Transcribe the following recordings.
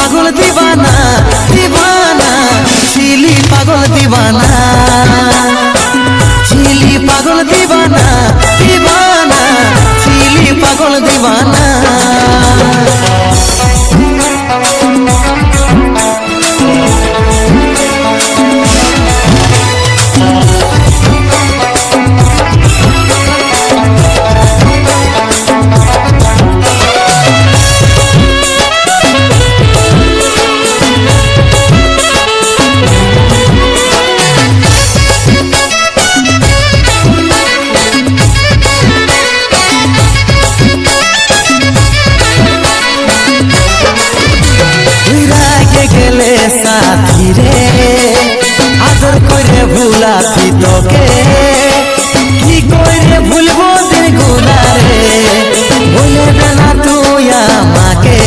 পাগল দিবানা দিবানা ছিলি পাগল দিবানা ছিলি পাগল দিবানা দিবানা ছিলি পাগল দিবানা গেলে সাথী রে আদর করে ভুলাছি তোকে কি করে ভুলবো দিন গুলা রে ভুলে না তুই আমাকে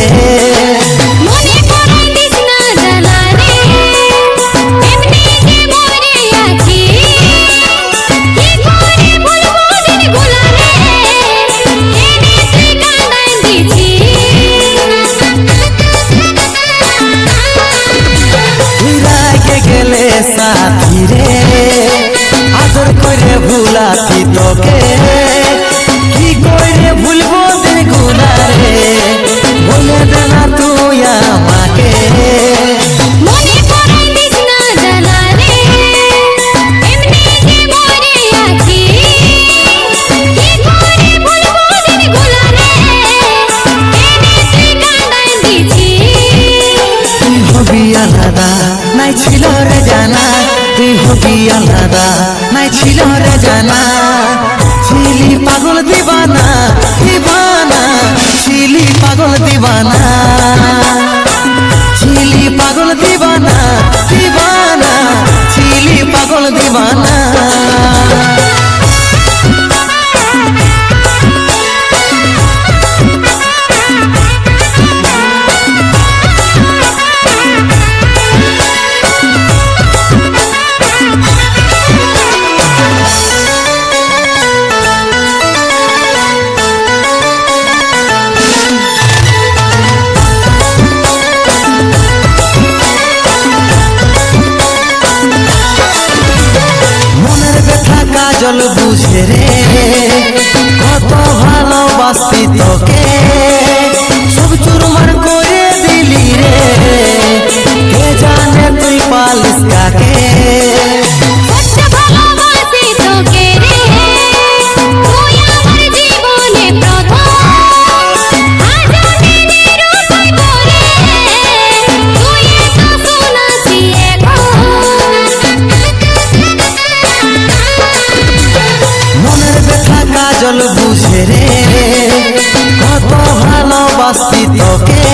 মনে করে দিস না জানা রে এমনি যে মরে আছি কি করে ভুলবো দিন গুলা রে কেনে তুই কাঁদাই দিছি গেলে সাথী রে আদর করে ভুলাছি তোকে কি করে ভুলবো দিন গুলা রে ভুলে না তুই আমাকে মনে করে দিস না জানা রে এমনি যে মরে আছি কি করে ভুলবো দিন গুলা রে কেনে তুই কাঁদাই দিছি তুই হবি আলাদা নাই ছিল রে জানা তুই হবি আলাদা নাই ছিল রে জানা ছিলি পাগল দিবানা দিবানা ছিলি পাগল দিবানা ছিলি পাগল দিবানা দিবানা ছিলি পাগল দিবানা কাজল বুঝে রে কত ভালোবাসি তোকে সব চুরমার করে দিলি রে কে জানে তুই পালিস কাকে কত ভালোবাসি তোকে রে তুই আমার জীবনে প্রথম আজ দিনের তুই বলে তুই এত শোনাছি মনের ব্যথা কাজল বুঝে রে কত ভালোবাসি তোকে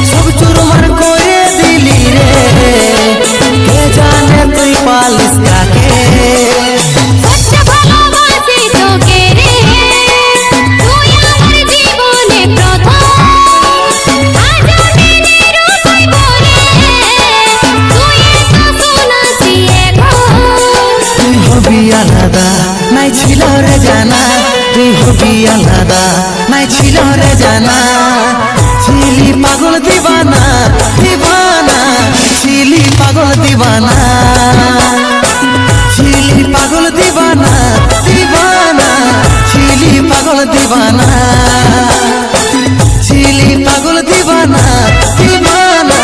সব চুরমার করে দিলি রে কে জানে তুই পালিস কাকে কত ভালোবাসি তোকে রে তুই আমার জীবনে প্রথম আজ দিনের তুই বলে তুই এত শোনাছি তুই হবি আলাদা নাই ছিল রে জানা তুই হবি আলাদা নাই ছিল রে জানা ছিলি পাগল দিবানা দিবানা ছিলি পাগল দিবানা ছিলি পাগল দিবানা দিবানা ছিলি পাগল দিবানা ছিলি পাগল দিবানা দিবানা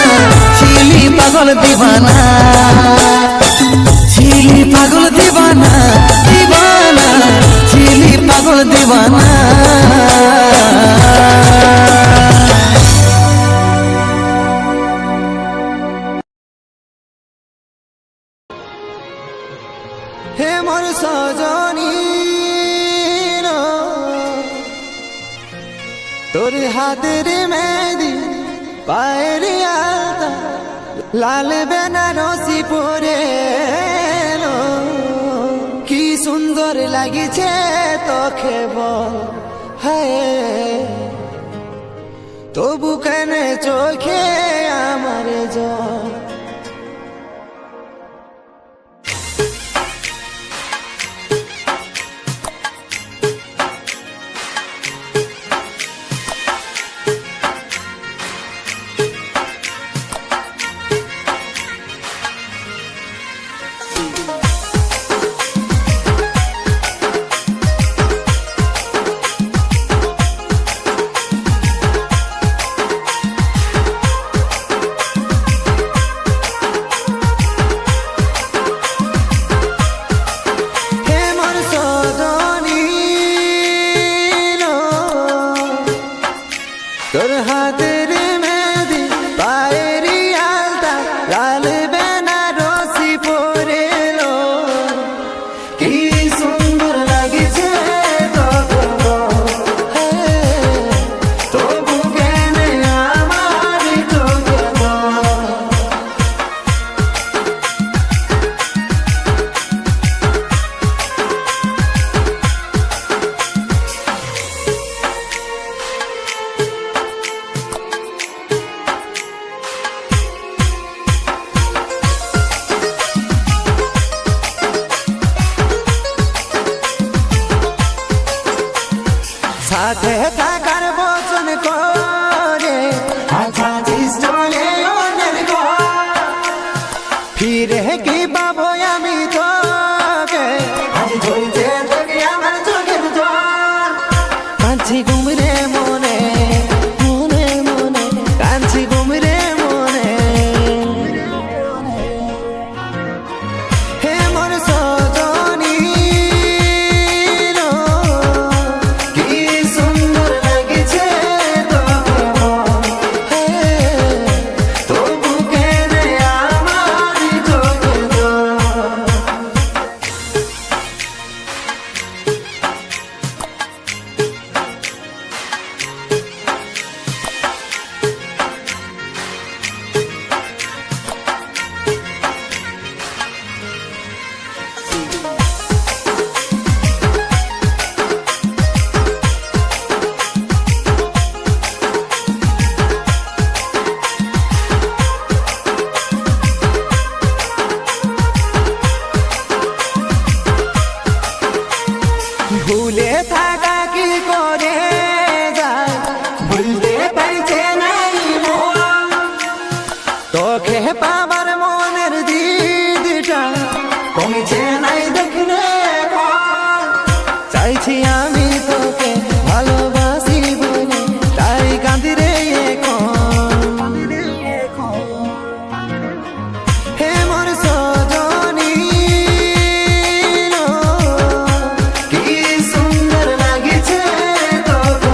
ছিলি পাগল দিবানা ছিলি পাগল দিবানা দিবানা ছিলি পাগল দিবানা হে মোর সজনী তোর হাতের মেহেদি পায়ের আলতা লাল বেনারসি পরে কি সুন্দর লাগিছে তোকে বল হায় তবু কেন চোখে আমার জল তোকে পাবার মনের দিদিটা কমিছে নাই দেখলে চাইছি আমি তোকে ভালোবাসি বলে তাই কাঁদি রে এখন হে মোর সজনী কি সুন্দর লাগছে তোকে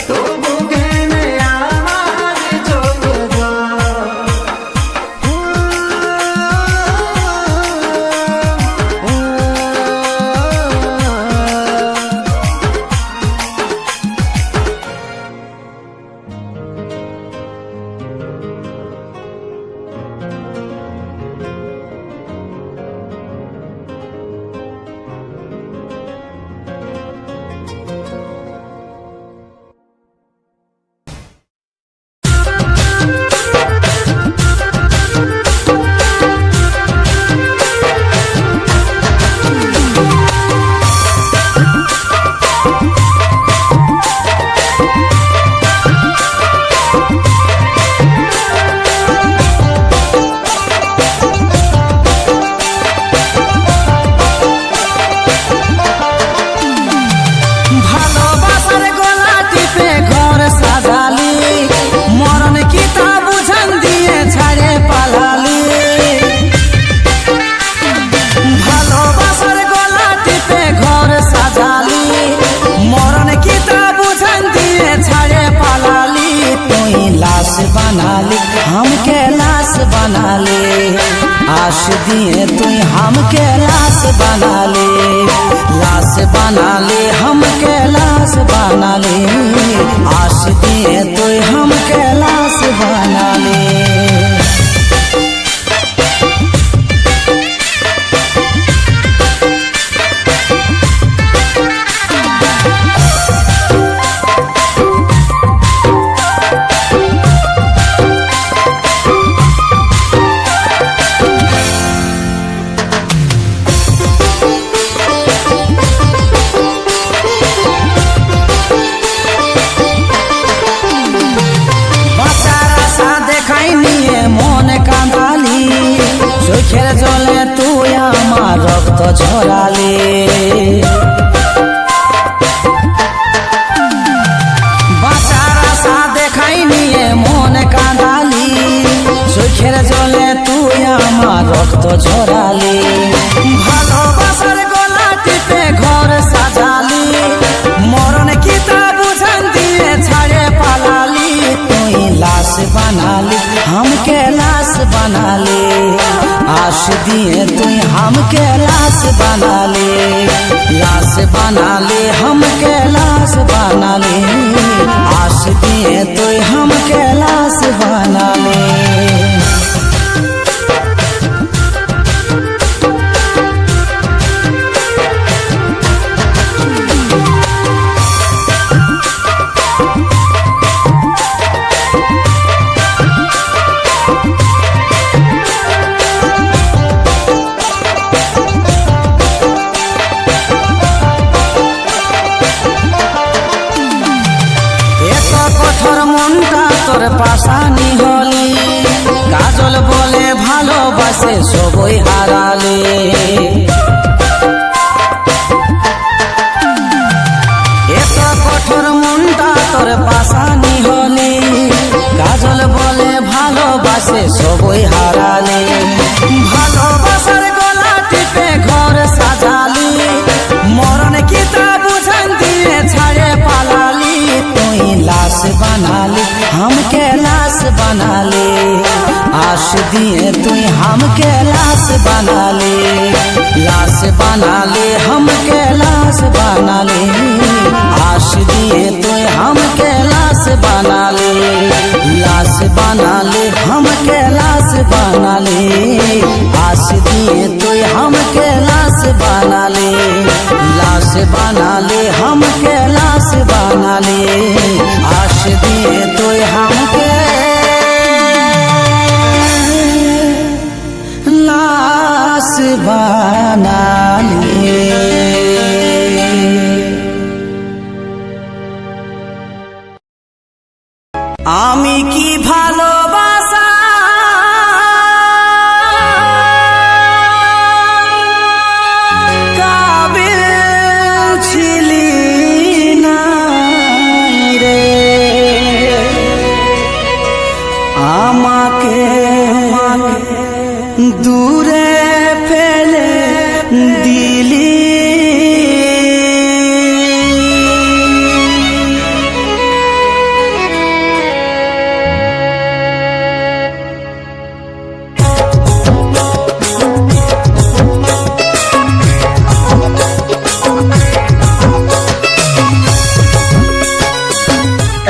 তবু কেনে আমার চোখে बनाली हमके लाश बनाली आश दिए तुई हमके लाश बनाली हमके लाश बनाली आश दिए तुई हमके लाश बनाली চোখের জলে তুই আমার রক্ত ঝরালি বাঁচার আশা দেখাই নিয়ে মন কাঁদালি চোখের জলে তুই আমার রক্ত ঝরালি ভালোবাসার গলা টিপে ঘর সাজালি মরণ কি তা বুঝান দিয়ে ছাড়ে পালালি তুই লাশ बनाली हमके लाश बनाली आश दिए तुई हमके लाश बनाली हमके लाश बनाली आश दिए तुई हमके लाश बनाली তোর পাশানি হলি কাজল বলে ভালোবাসে সবই হারালে এত কঠোর মনটা তোর পাশানি হলি কাজল বলে ভালোবাসে সবই হারালে ভালোবাসার গলা টিপে ঘর সাজালি মরণ কি তা বুঝান দিয়ে ছাড়ে পালালি তুই লাশ बनाली हमके लाश बनाली आश दिए तुई हमके लाश बनाली हमके लाश बनाली आश दिए तुई हमके लाश बनाली हमके लाश बनाली आश दिए तुई हमके लाश बनाली हमके लाश बनाली आश दिए तुई हमके लाश बनाली আমি কি ভালোবাসা কাবিল ছিলি না রে, আমাকে দূরে ফেলে দিলি।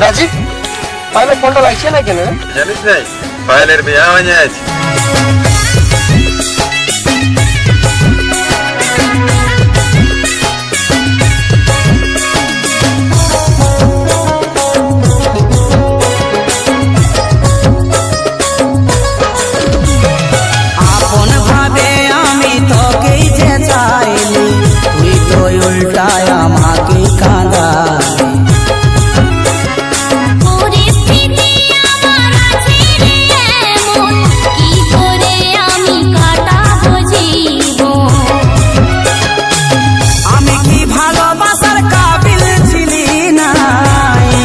রাজীব, পায়েলের ফোনটা লাগছে না কেন? জানিস নাই পায়েলের বিয়া হয়ে যাচ্ছে। আপন ভাবে আমি তোকেই যে চাইলি, তুই তো উল্টায় আমাকে কাঁদালি। পরিস্থিতি আমার আছে রে এমন, কি করে আমি কাটাবো জীবন। আমি কি ভালোবাসার কাবিল ছিলি না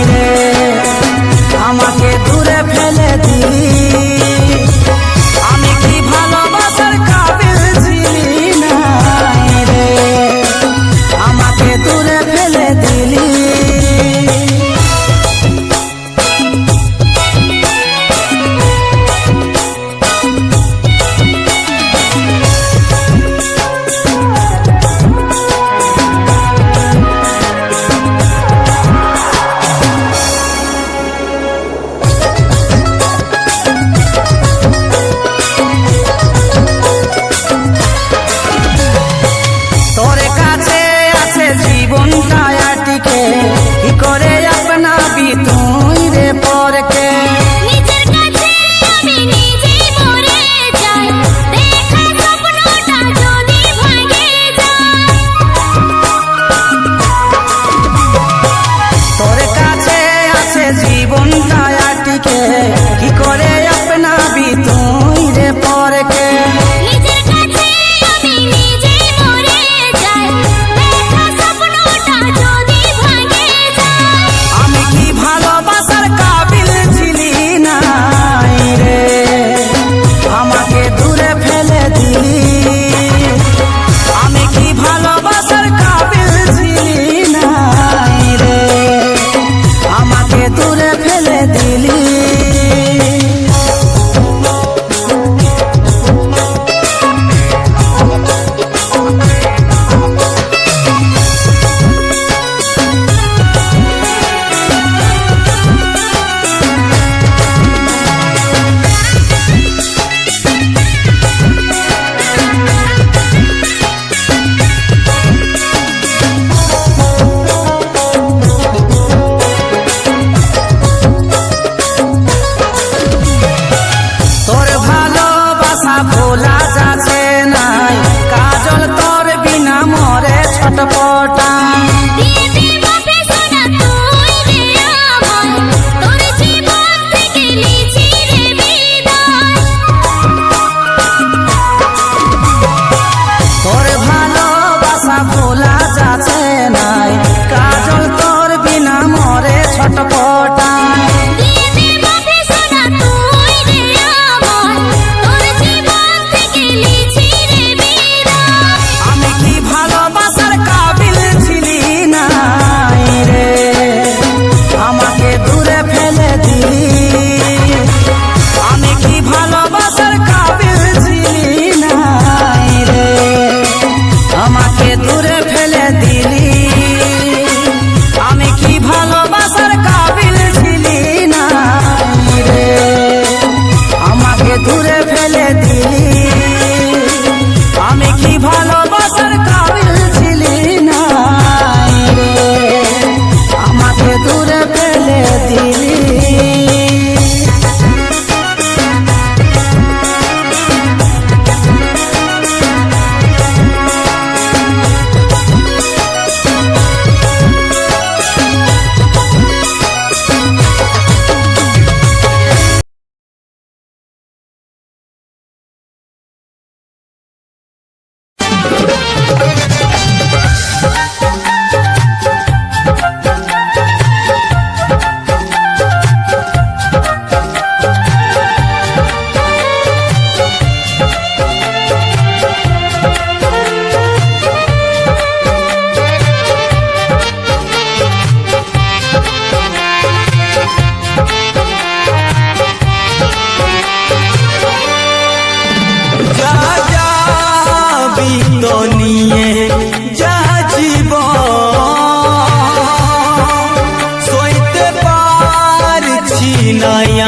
রে, আমাকে দূরে ফেলে দিলি। আমি কি ভালোবাসার কাবিল ছিলি না রে, আমাকে দূরে ফেলে দিলি। তোর কাছে আছে জীবনটা আটিকে, কি করে আপনাবি তুই রে পরকে। নিজের কাছে আমি নিজেই মরে যাই, দেখা স্বপ্নটা যদি ভাঙে যায়। তোর কাছে আছে জীবনটা আটিকে, কি করে আপনাবি তুই রে পরকে। নিজের কাছে আমি নিজেই মরে যাই, দেখা স্বপ্নটা যদি ভাঙে যায়। আমি কি ভালোবাসার কাবিল ছিলি না রে, আমাকে দূরে ফেলে দিলি। আমি কি ভালোবাসার কাবিল ছিলি না রে, আমাকে দূরে ফেলে দিলি।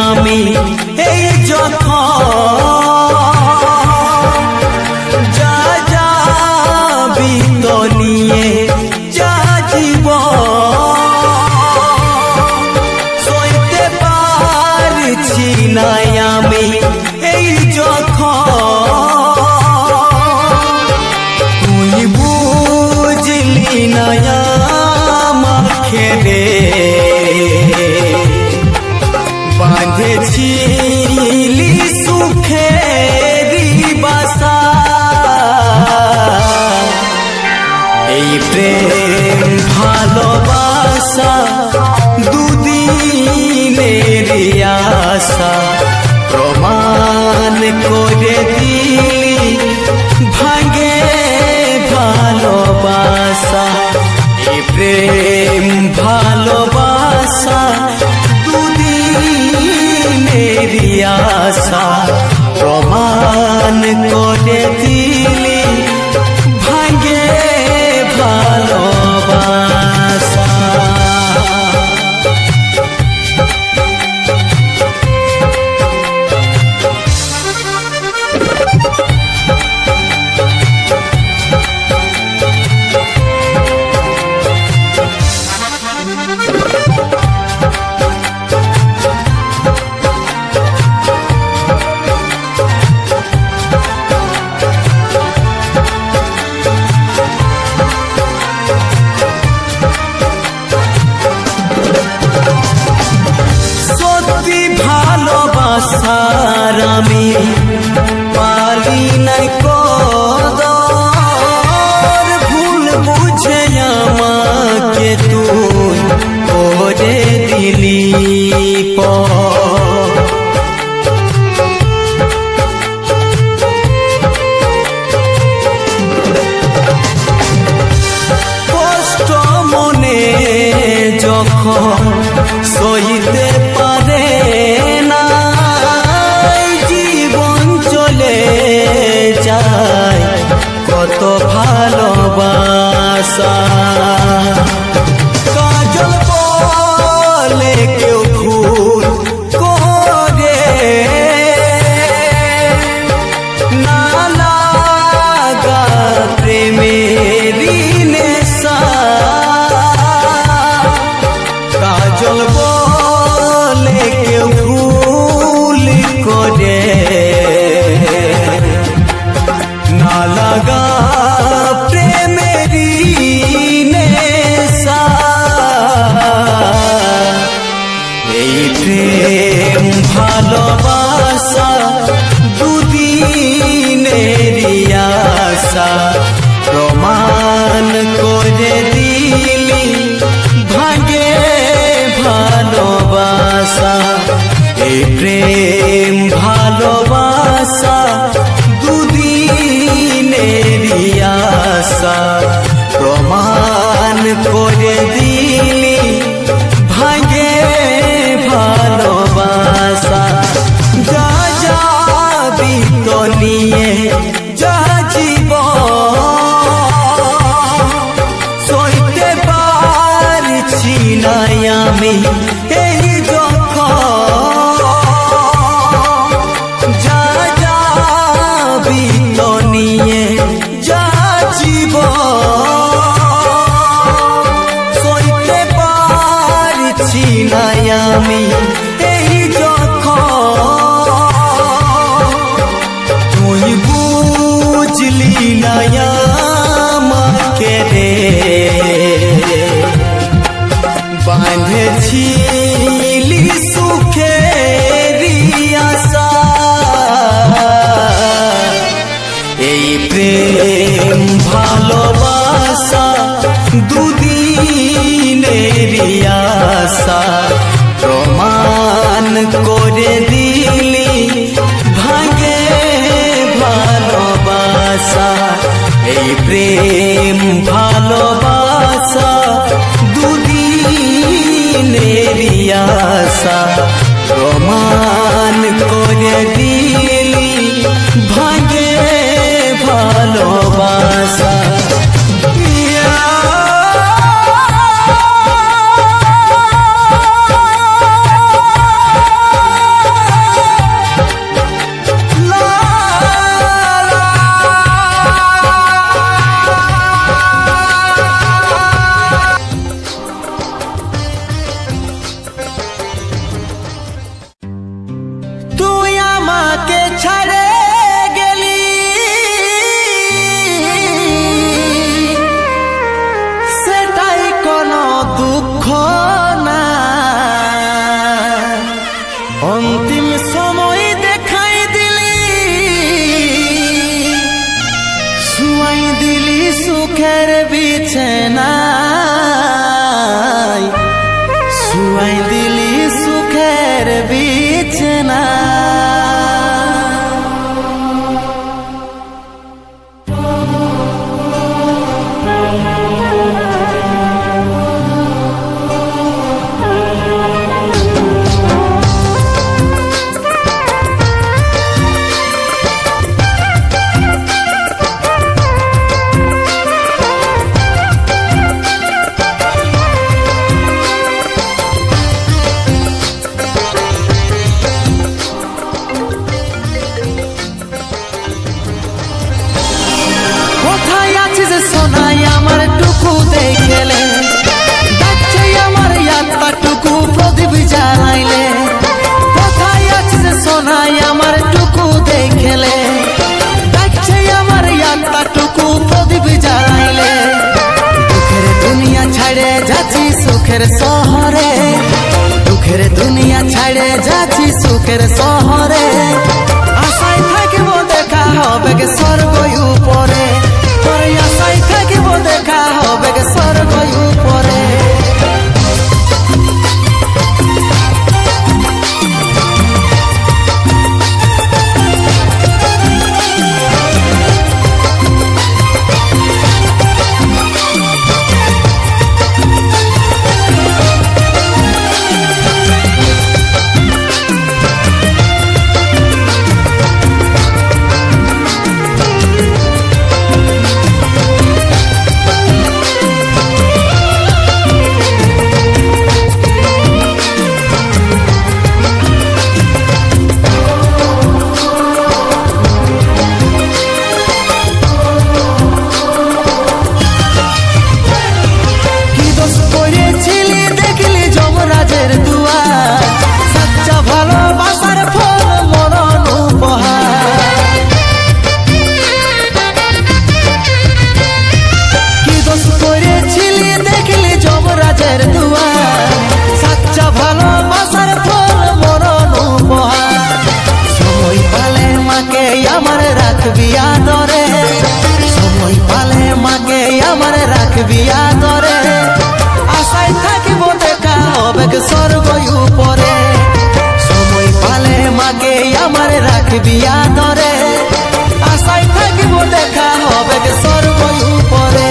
আমি এই যখন যা যাবি তো নিয়ে যা জীবন সইতে পারছি না আমি এই যখন তুই বুঝলি না আমাকে রে বাঁধেছিলি সুখেরি বাসা এই প্রেম ভালোবাসা দুদিনের আশা প্রমাণ করে দিলি ভাঙে ভালোবাসা এই প্রেম ভালোবাসা দুদিনের আশা প্রমাণ করে দিলি ভাঙে ভালোবাসা ভালোবাসার আমি পালি নাই কদর ভুল বুঝে আমাকে তুই করে দিলি কষ্ট মনে যখন সইতে পারে না জীবন চলে যায় কত ভালোবাসা কাজল বলে কেউ ভুল করে না লাগা প্রেমেরই নেশা কাজল বলে কেউ ভুল করে না লাগা প্রেমেরই নেশা এই প্রেম ভালোবাসা দুদিনের আশা প্রমাণ করে দিলি ভাঙে ভালোবাসা এই প্রেম ভালোবাসা দুদিনের আশা প্রমাণ করে দিলি ভাঙে ভালোবাসা যা যাবি তো নিয়ে যা জীবন সইতে পারছি না আমি এই যখন যা যাবি তো নিয়ে যা জীবন সইতে পারছি না আমি এই যখন তুই বুঝলি না আমাকে রে বাঁধেছিলি সুখেরি আশা এই প্রেম ভালোবাসা দুদিনের আশা প্রমাণ করে দিলি ভাঙে ভালোবাসা এই প্রেম ভালোবাসা দুদিনের আশা প্রমাণ করে দিলি ভাঙে ভালোবাসা ছাড়ে গেলি সেটাই কোনো দুঃখ না, অন্তিম সময় দেখাই দিলি, শুয়াই দিলি সুখের বিছানায়, শুয়াই দিলি সুখের বিছানায়। কোথায় আছিস সোনাই আমার টুকু দেখেলে, ডাকছে আমার আত্মাটুকু প্রদীপ জ্বালাইলে। কোথায় আছিস সোনাই আমার টুকু দেখেলে, ডাকছে আমার আত্মাটুকু প্রদীপ জ্বালাইলে। দুঃখের দুনিয়া ছাড়ে যাচ্ছি সুখের শহরে, দুঃখের দুনিয়া ছাড়ে যাচ্ছি সুখের শহরে। আশায় থাকিব দেখা হবে গে স্বর্গ উপরে, তোর আশায় থাকিব দেখা হবে গে স্বর্গ উপরে। রাখবি আদরে, সময় পালে মাকে আমার রাখবি আদরে। আশায় থাকিব দেখা হবে স্বর্গ উপরে, সময় পালে মাকে আমার রাখবি আদরে। আশায় থাকিব দেখা হবে স্বর্গ উপরে।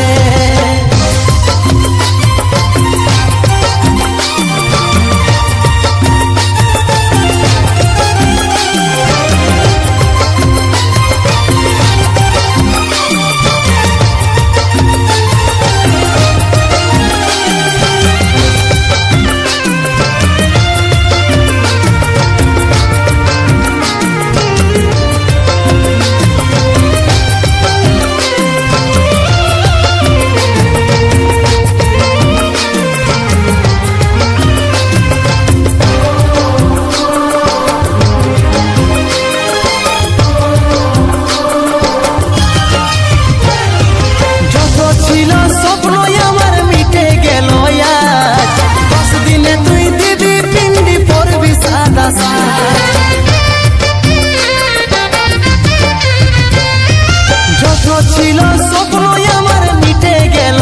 ছিল স্বপ্ন আমার মিটে গেল,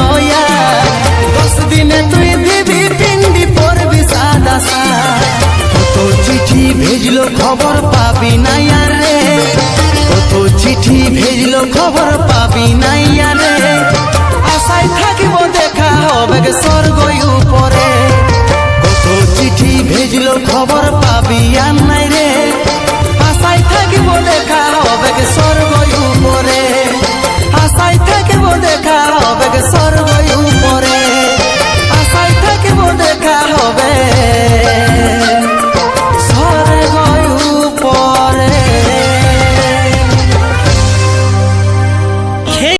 10 দিনে তুই দিবি পিন্ডি পরবি সাদা সাদ। কত চিঠি ভেজলো খবর পাবি না রে, কত চিঠি ভেজলো খবর পাবি না রে। আশায় থাকিব দেখা হবে স্বর্গ উপরে, কত চিঠি ভেজলো খবর পাবি আর না